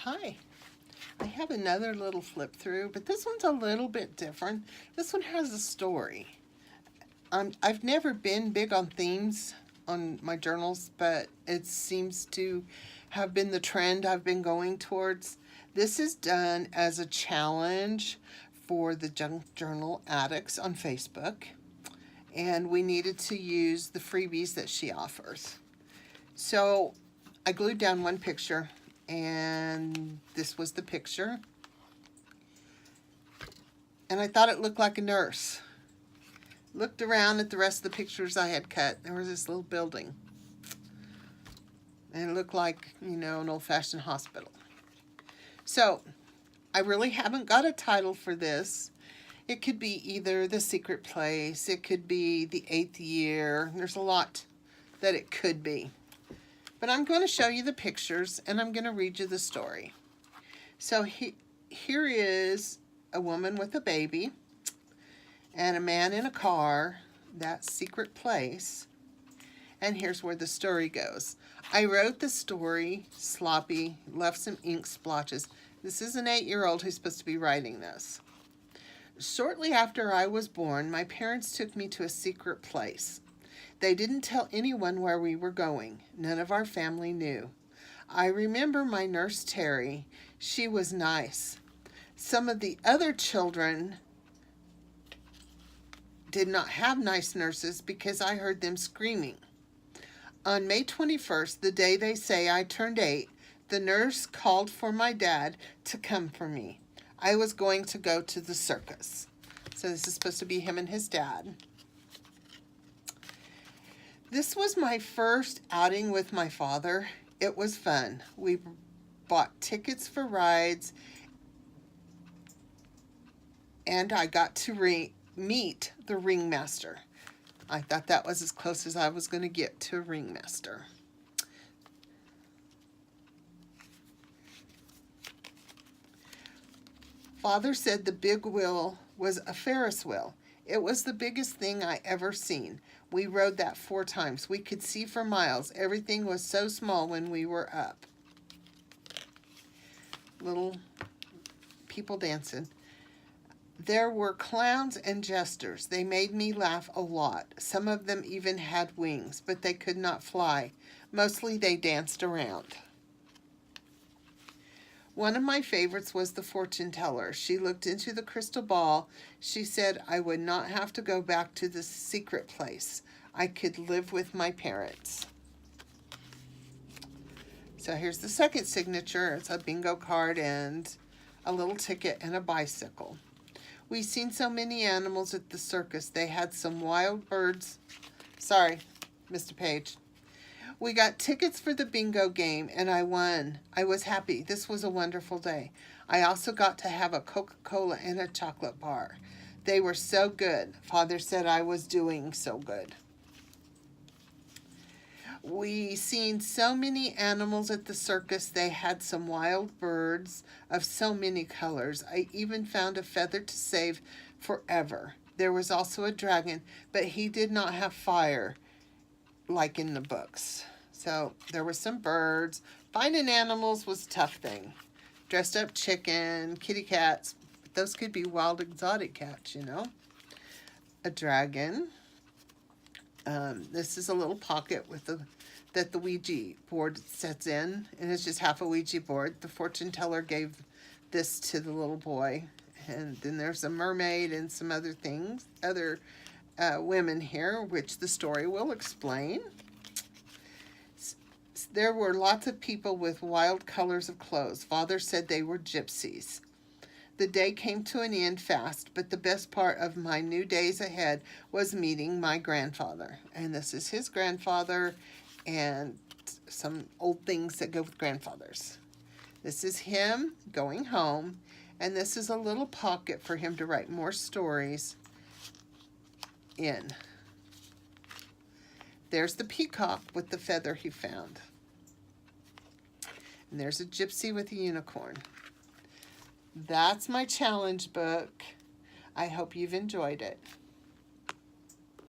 Hi. I have another little flip through, but this one's a little bit different. This one has a story. I've never been big on themes on my journals, but it seems to have been the trend I've been going towards. This is done as a challenge for the Journal Addicts on Facebook, and we needed to use the freebies that she offers. So I glued down one picture, and this was the picture. And I thought it looked like a nurse. Looked around at the rest of the pictures I had cut. There was this little building. And it looked like, an old-fashioned hospital. So, I really haven't got a title for this. It could be either The Secret Place. It could be The 8th Year. There's a lot that it could be. But I'm going to show you the pictures, and I'm going to read you the story. So here is a woman with a baby, and a man in a car. That's Secret Place. And here's where the story goes. I wrote the story sloppy, left some ink splotches. This is an 8-year-old who's supposed to be writing this. Shortly after I was born, my parents took me to a secret place. They didn't tell anyone where we were going. None of our family knew. I remember my nurse, Terry. She was nice. Some of the other children did not have nice nurses because I heard them screaming. On May 21st, the day they say I turned 8, the nurse called for my dad to come for me. I was going to go to the circus. So this is supposed to be him and his dad. This was my first outing with my father. It was fun. We bought tickets for rides, and I got to meet the ringmaster. I thought that was as close as I was going to get to a ringmaster. Father said the big wheel was a Ferris wheel. It was the biggest thing I ever seen. We rode that 4 times. We could see for miles. Everything was so small when we were up. Little people dancing. There were clowns and jesters. They made me laugh a lot. Some of them even had wings, but they could not fly. Mostly they danced around. One of my favorites was the fortune teller. She looked into the crystal ball. She said I would not have to go back to the secret place. I could live with my parents. So here's the second signature. It's a bingo card and a little ticket and a bicycle. We've seen so many animals at the circus. They had some wild birds. Sorry, Mr. Page. We got tickets for the bingo game, and I won. I was happy. This was a wonderful day. I also got to have a Coca-Cola and a chocolate bar. They were so good. Father said I was doing so good. We seen so many animals at the circus. They had some wild birds of so many colors. I even found a feather to save forever. There was also a dragon, but he did not have fire like in the books. So there were some birds. Finding animals was a tough thing. Dressed up chicken, kitty cats. Those could be wild exotic cats, A dragon. This is a little pocket with that the Ouija board sets in, and it's just half a Ouija board. The fortune teller gave this to the little boy. And then there's a mermaid and some other things, other women here, which the story will explain. There were lots of people with wild colors of clothes. Father said they were gypsies. The day came to an end fast, but the best part of my new days ahead was meeting my grandfather. And this is his grandfather and some old things that go with grandfathers. This is him going home, and this is a little pocket for him to write more stories in. There's the peacock with the feather he found. And there's a gypsy with a unicorn. That's my challenge book. I hope you've enjoyed it.